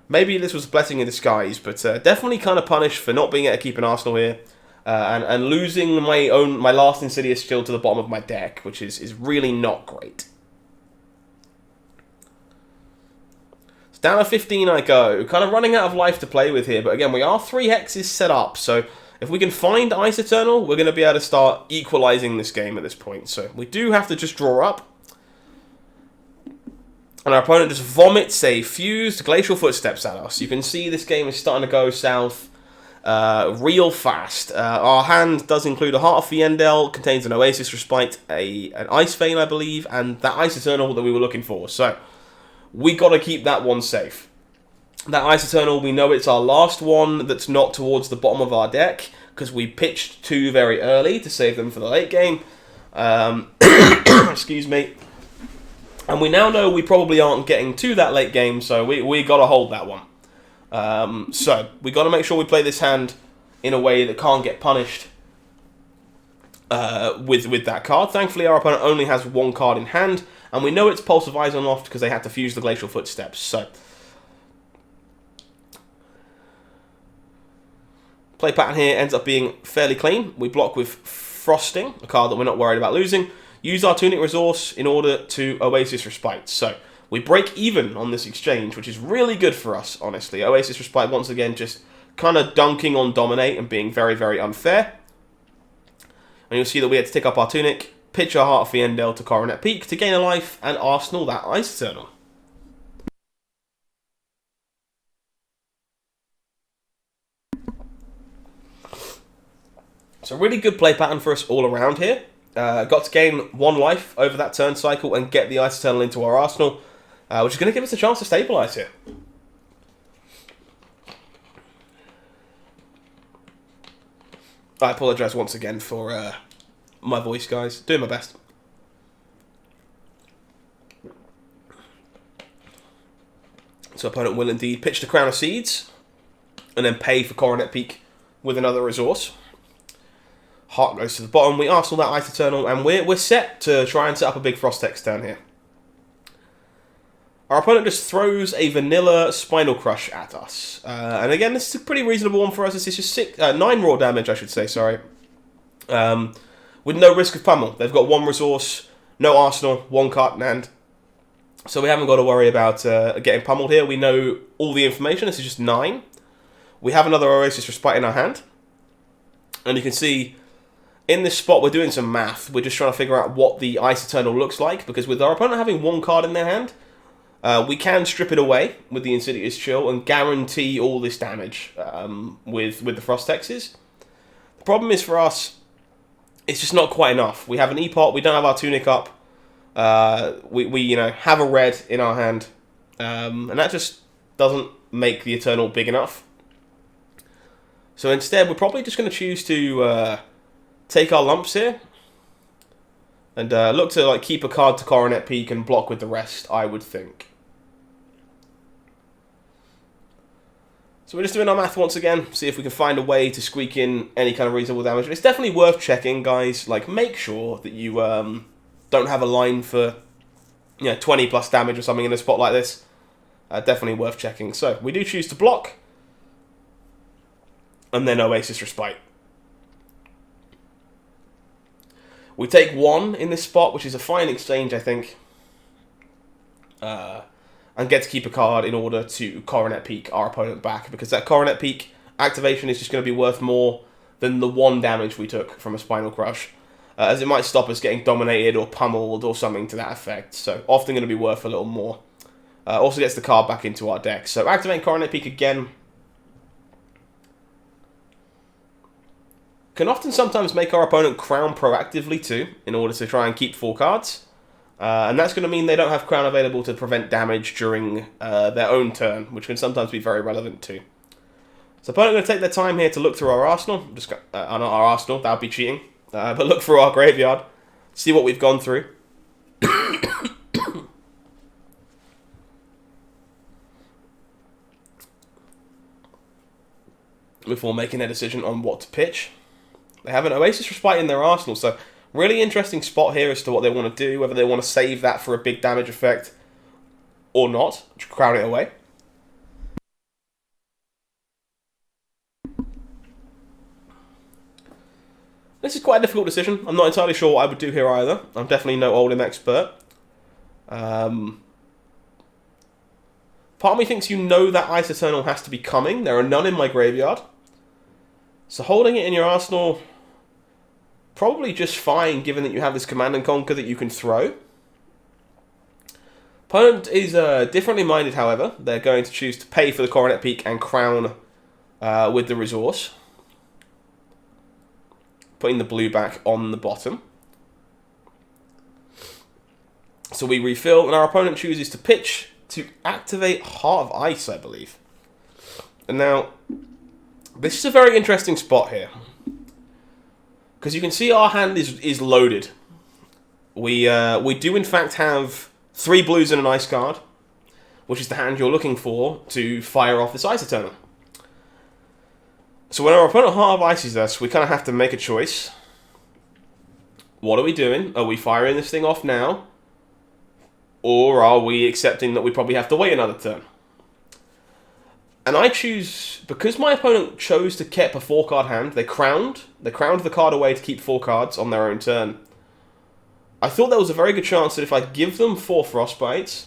maybe this was a blessing in disguise, but definitely kind of punished for not being able to keep an arsenal here, and losing my last Insidious Chill to the bottom of my deck, which is really not great. Down to 15 I go. Kind of running out of life to play with here, but again, we are 3 hexes set up, so if we can find Ice Eternal, we're going to be able to start equalizing this game at this point. So we do have to just draw up. And our opponent just vomits a fused Glacial Footsteps at us. You can see this game is starting to go south real fast. Our hand does include a Heart of Fiendel, contains an Oasis Respite, an Ice Vein, I believe, and that Ice Eternal that we were looking for. So we got to keep that one safe. That Ice Eternal, we know it's our last one that's not towards the bottom of our deck, because we pitched 2 very early to save them for the late game. Excuse me. And we now know we probably aren't getting to that late game, so we got to hold that one. So we got to make sure we play this hand in a way that can't get punished. with that card. Thankfully, our opponent only has one card in hand, and we know it's Pulse of Iyslander because they had to fuse the Glacial Footsteps. So, play pattern here ends up being fairly clean. We block with Frosting, a card that we're not worried about losing. Use our Tunic resource in order to Oasis Respite. So, we break even on this exchange, which is really good for us, honestly. Oasis Respite, once again, just kind of dunking on Dominate and being very, very unfair. And you'll see that we had to tick up our Tunic, pitch our Heart of Fiendel to Coronet Peak to gain a life, and Arsenal that Ice Eternal. So really good play pattern for us all around here. Got to gain 1 life over that turn cycle and get the Ice Eternal into our arsenal, which is going to give us a chance to stabilise here. I apologise once again for my voice, guys. Doing my best. So opponent will indeed pitch the Crown of Seeds and then pay for Coronet Peak with another resource. Heart goes to the bottom. We arsenal that Ice Eternal, and we're set to try and set up a big Frostex turn here. Our opponent just throws a vanilla Spinal Crush at us. And again, this is a pretty reasonable one for us. This is just 9 raw damage, I should say, sorry. With no risk of pummel. They've got 1 resource, no arsenal, 1 card in hand. So we haven't got to worry about getting pummeled here. We know all the information. This is just 9. We have another Oasis Respite in our hand. And you can see, in this spot, we're doing some math. We're just trying to figure out what the Ice Eternal looks like. Because with our opponent having 1 card in their hand, we can strip it away with the Insidious Chill and guarantee all this damage with the Frostexes. The problem is for us, it's just not quite enough. We have an E-Pot, we don't have our Tunic up, we you know, have a red in our hand, and that just doesn't make the Eternal big enough. So instead, we're probably just going to choose to take our lumps here, and look to like keep a card to Coronet Peak and block with the rest, I would think. So we're just doing our math once again, see if we can find a way to squeak in any kind of reasonable damage. And it's definitely worth checking, guys. Like, make sure that you don't have a line for 20 plus damage or something in a spot like this. Definitely worth checking. So we do choose to block, and then Oasis Respite. We take 1 in this spot, which is a fine exchange, I think. And get to keep a card in order to Coronet Peak our opponent back, because that Coronet Peak activation is just going to be worth more than the 1 damage we took from a Spinal Crush, as it might stop us getting dominated or pummeled or something to that effect, so often going to be worth a little more. Also gets the card back into our deck. So activate Coronet Peak again. Can often sometimes make our opponent crown proactively too, in order to try and keep 4 cards. And that's going to mean they don't have Crown available to prevent damage during their own turn, which can sometimes be very relevant too. So opponent going to take their time here to look through our arsenal. Just not our arsenal, that would be cheating. But look through our graveyard, see what we've gone through. Before making their decision on what to pitch. They have an Oasis Respite in their arsenal, so really interesting spot here as to what they want to do, whether they want to save that for a big damage effect or not, to crown it away. This is quite a difficult decision. I'm not entirely sure what I would do here either. I'm definitely no Oldhim expert. Part of me thinks that Ice Eternal has to be coming. There are none in my graveyard. So holding it in your arsenal, probably just fine, given that you have this Command and Conquer that you can throw. Opponent is differently minded, however. They're going to choose to pay for the Coronet Peak and crown with the resource. Putting the blue back on the bottom. So we refill, and our opponent chooses to pitch to activate Heart of Ice, I believe. And now, this is a very interesting spot here. Because you can see our hand is loaded. We do in fact have 3 blues and an ice card, which is the hand you're looking for to fire off this Ice Eternal. So when our opponent Heart of Ices us, we kind of have to make a choice. What are we doing? Are we firing this thing off now? Or are we accepting that we probably have to wait another turn? And I choose, because my opponent chose to keep a 4-card hand, they crowned the card away to keep 4 cards on their own turn. I thought there was a very good chance that if I give them 4 Frostbites,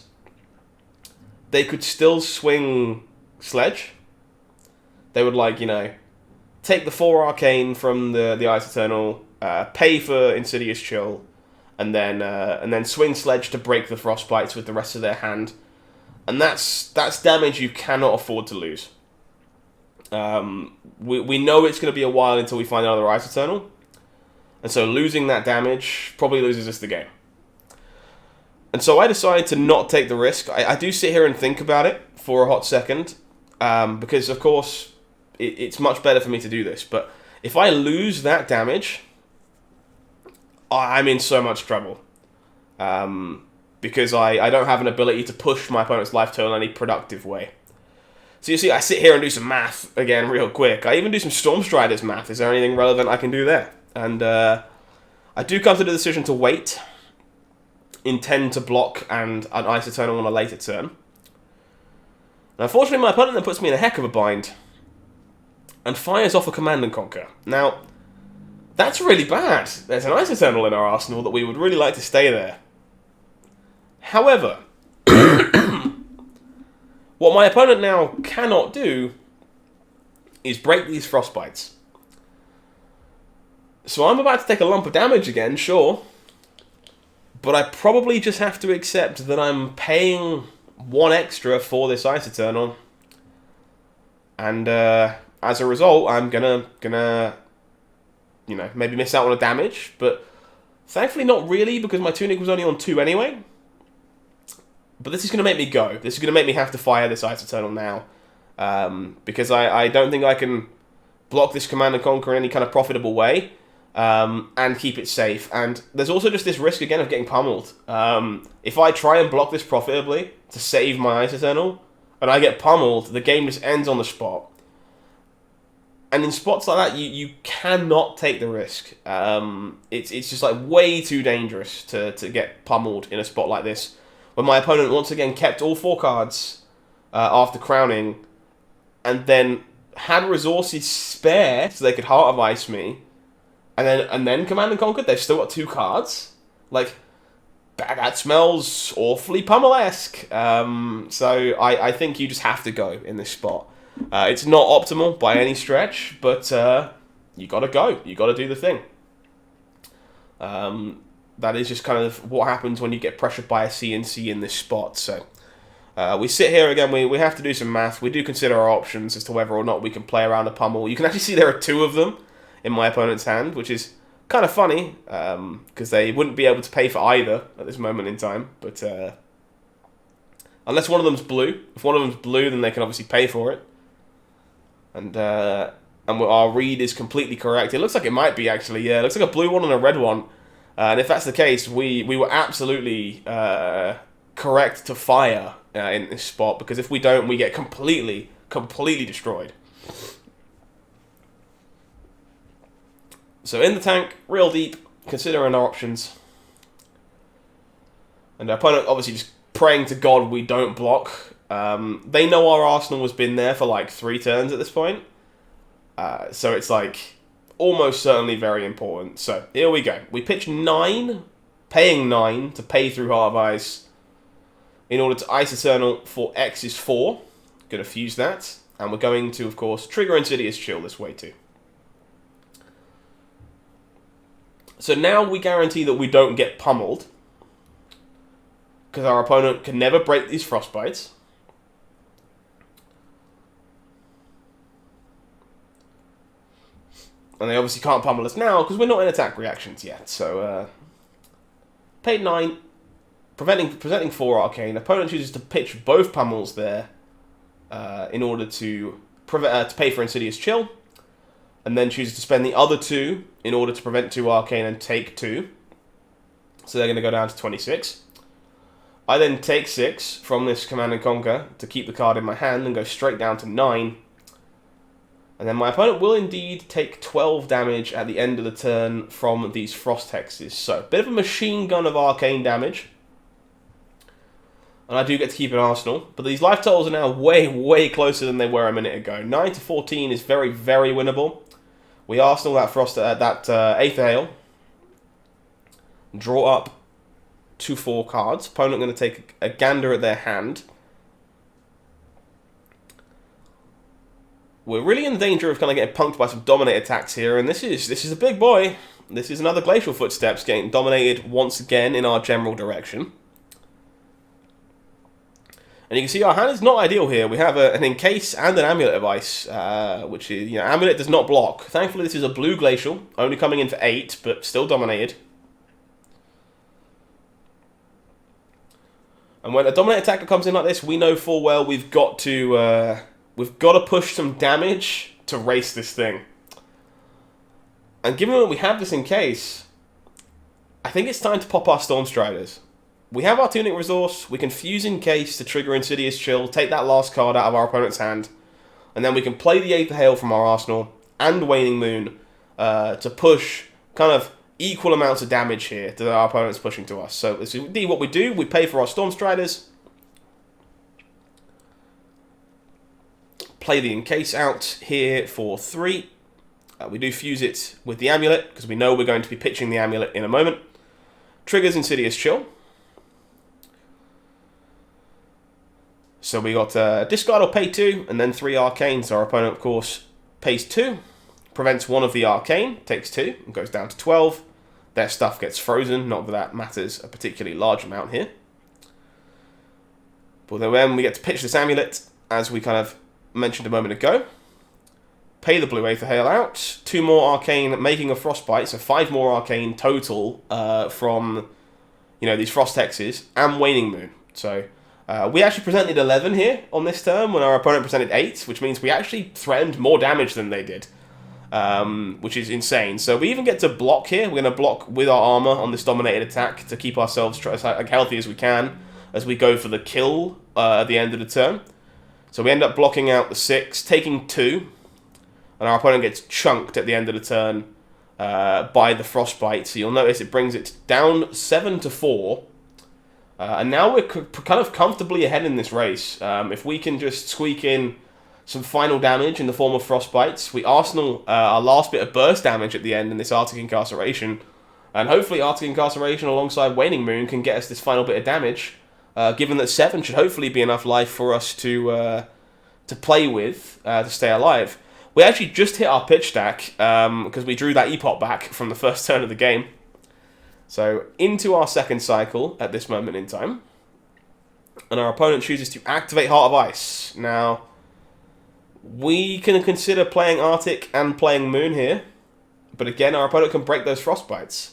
they could still swing Sledge. They would, like, you know, take the 4 Arcane from the Ice Eternal, pay for Insidious Chill, and then swing Sledge to break the Frostbites with the rest of their hand. And that's damage you cannot afford to lose. We know it's going to be a while until we find another Ice Eternal. And so losing that damage probably loses us the game. And so I decided to not take the risk. I do sit here and think about it for a hot second. Because, of course, it's much better for me to do this. But if I lose that damage, I'm in so much trouble. Because I don't have an ability to push my opponent's life total in any productive way. So you see, I sit here and do some math again real quick. I even do some Stormstrider's math. Is there anything relevant I can do there? And I do come to the decision to wait, intend to block and an Ice Eternal on a later turn. Now, unfortunately, my opponent then puts me in a heck of a bind and fires off a Command and Conquer. Now, that's really bad. There's an Ice Eternal in our arsenal that we would really like to stay there. However, what my opponent now cannot do is break these Frostbites. So I'm about to take a lump of damage again, sure. But I probably just have to accept that I'm paying 1 extra for this Ice Eternal. And as a result, I'm gonna you know, maybe miss out on a damage. But thankfully not really, because my Tunic was only on 2 anyway. But this is going to make me go. This is going to make me have to fire this Ice Eternal now. Because I don't think I can block this Command and Conquer in any kind of profitable way. And keep it safe. And there's also just this risk again of getting pummeled. If I try and block this profitably to save my Ice Eternal, and I get pummeled, the game just ends on the spot. And in spots like that, you cannot take the risk. It's just like way too dangerous to get pummeled in a spot like this. When my opponent once again kept all 4 cards after crowning, and then had resources spare so they could Heart of Ice me, and then Command and Conquer, they've still got 2 cards. Like, that smells awfully pummel-esque. So I think you just have to go in this spot. It's not optimal by any stretch, but you gotta go. You gotta do the thing. That is just kind of what happens when you get pressured by a CNC in this spot. So we sit here again, we have to do some math. We do consider our options as to whether or not we can play around a pummel. You can actually see there are 2 of them in my opponent's hand, which is kind of funny, because they wouldn't be able to pay for either at this moment in time. But unless one of them's blue. If one of them's blue, then they can obviously pay for it. And our read is completely correct. It looks like it might be, actually. Yeah, it looks like a blue one and a red one. And if that's the case, we were absolutely correct to fire in this spot, because if we don't, we get completely destroyed. So in the tank, real deep, considering our options. And our opponent obviously just praying to God we don't block. They know our arsenal has been there for like 3 turns at this point. So it's like almost certainly very important. So here we go. We pitch 9, paying 9 to pay through Heart of Ice in order to Ice Eternal for X is 4. Gonna fuse that. And we're going to, of course, trigger Insidious Chill this way too. So now we guarantee that we don't get pummeled, because our opponent can never break these Frostbites. And they obviously can't pummel us now, because we're not in attack reactions yet. So, paid 9, presenting 4 Arcane. Opponent chooses to pitch both pummels there in order to pay for Insidious Chill. And then chooses to spend the other 2 in order to prevent 2 Arcane and take 2. So they're going to go down to 26. I then take 6 from this Command and Conquer to keep the card in my hand and go straight down to 9. And then my opponent will indeed take 12 damage at the end of the turn from these Frost Hexes. So, a bit of a machine gun of arcane damage. And I do get to keep an arsenal. But these life totals are now way, way closer than they were a minute ago. 9 to 14 is very, very winnable. We arsenal that Aether Hail. Draw up 2/4 cards. Opponent going to take a gander at their hand. We're really in danger of kind of getting punked by some dominate attacks here, and this is a big boy. This is another Glacial Footsteps getting dominated once again in our general direction. And you can see our hand is not ideal here. We have an Encase and an Amulet of Ice, which is, Amulet does not block. Thankfully, this is a blue Glacial, only coming in for 8, but still dominated. And when a dominate attacker comes in like this, we know full well we've got to push some damage to race this thing. And given that we have this Encase, I think it's time to pop our Stormstriders. We have our Tunic Resource, we can fuse Encase to trigger Insidious Chill, take that last card out of our opponent's hand, and then we can play the Aether Hail from our arsenal and Waning Moon to push kind of equal amounts of damage here that our opponent's pushing to us. So this is indeed what we do. We pay for our Stormstriders, play the Encase out here for 3. We do fuse it with the Amulet, because we know we're going to be pitching the Amulet in a moment. Triggers Insidious Chill. So we got discard or pay 2, and then 3 Arcane. So our opponent, of course, pays 2, prevents 1 of the Arcane, takes 2, and goes down to 12. Their stuff gets frozen, not that that matters a particularly large amount here. But then we get to pitch this Amulet, as we kind of mentioned a moment ago. Pay the blue Aether Hail out, 2 more Arcane, making a Frostbite, so 5 more Arcane total from these Frost Hexes, and Waning Moon. So we actually presented 11 here on this turn when our opponent presented 8, which means we actually threatened more damage than they did, which is insane. So we even get to block here. We're going to block with our armor on this dominated attack to keep ourselves as healthy as we can as we go for the kill at the end of the turn. So we end up blocking out the 6, taking 2, and our opponent gets chunked at the end of the turn by the Frostbite. So you'll notice it brings it down 7 to 4. And now we're kind of comfortably ahead in this race. If we can just squeak in some final damage in the form of Frostbites, we arsenal our last bit of burst damage at the end in this Arctic Incarceration. And hopefully Arctic Incarceration alongside Waning Moon can get us this final bit of damage, given that 7 should hopefully be enough life for us to play with, to stay alive. We actually just hit our pitch stack, because we drew that Epop back from the first turn of the game. So, into our second cycle at this moment in time. And our opponent chooses to activate Heart of Ice. Now, we can consider playing Arctic and playing Moon here. But again, our opponent can break those Frostbites.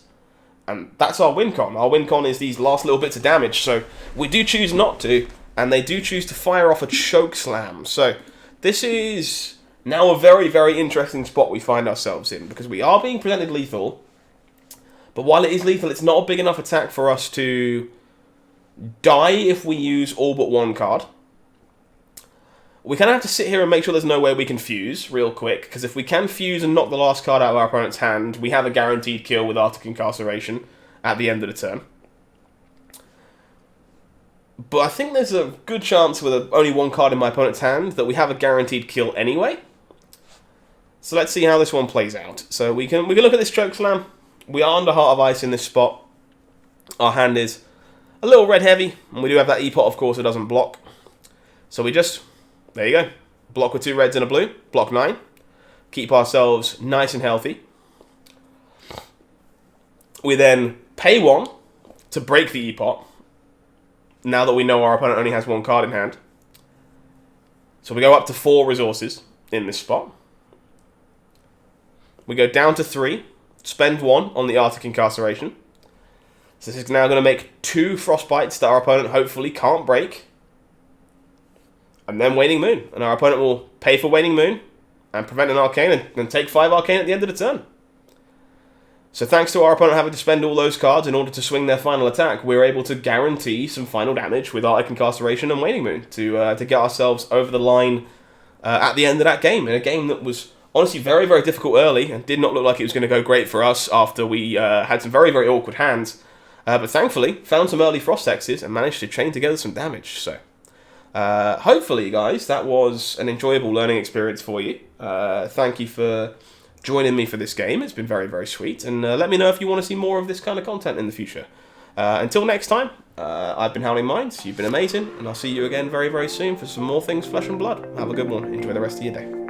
And that's our win con. Our win con is these last little bits of damage. So, we do choose not to. And they do choose to fire off a Choke Slam. So, this is now a very, very interesting spot we find ourselves in. Because we are being presented lethal. But while it is lethal, it's not a big enough attack for us to die if we use all but 1 card. We kind of have to sit here and make sure there's no way we can fuse real quick, because if we can fuse and knock the last card out of our opponent's hand, we have a guaranteed kill with Arctic Incarceration at the end of the turn. But I think there's a good chance with only 1 card in my opponent's hand that we have a guaranteed kill anyway. So let's see how this one plays out. So we can look at this Choke Slam. We are under Heart of Ice in this spot. Our hand is a little red heavy, and we do have that E-Pot, of course, it doesn't block. So we just, there you go, block with 2 reds and a blue, block 9. Keep ourselves nice and healthy. We then pay 1 to break the E-Pot, now that we know our opponent only has 1 card in hand. So we go up to 4 resources in this spot. We go down to 3. Spend 1 on the Arctic Incarceration. So this is now going to make 2 Frostbites that our opponent hopefully can't break. And then Waning Moon. And our opponent will pay for Waning Moon and prevent an Arcane and take 5 Arcane at the end of the turn. So thanks to our opponent having to spend all those cards in order to swing their final attack, we're able to guarantee some final damage with Arctic Incarceration and Waning Moon to get ourselves over the line at the end of that game. In a game that was Honestly, very, very difficult early, and did not look like it was going to go great for us after we had some very, very awkward hands. But thankfully, found some early Frost Hexes and managed to chain together some damage. So, hopefully, guys, that was an enjoyable learning experience for you. Thank you for joining me for this game. It's been very, very sweet. And let me know if you want to see more of this kind of content in the future. Until next time, I've been HowlingMines. You've been amazing, and I'll see you again very, very soon for some more things Flesh and Blood. Have a good one. Enjoy the rest of your day.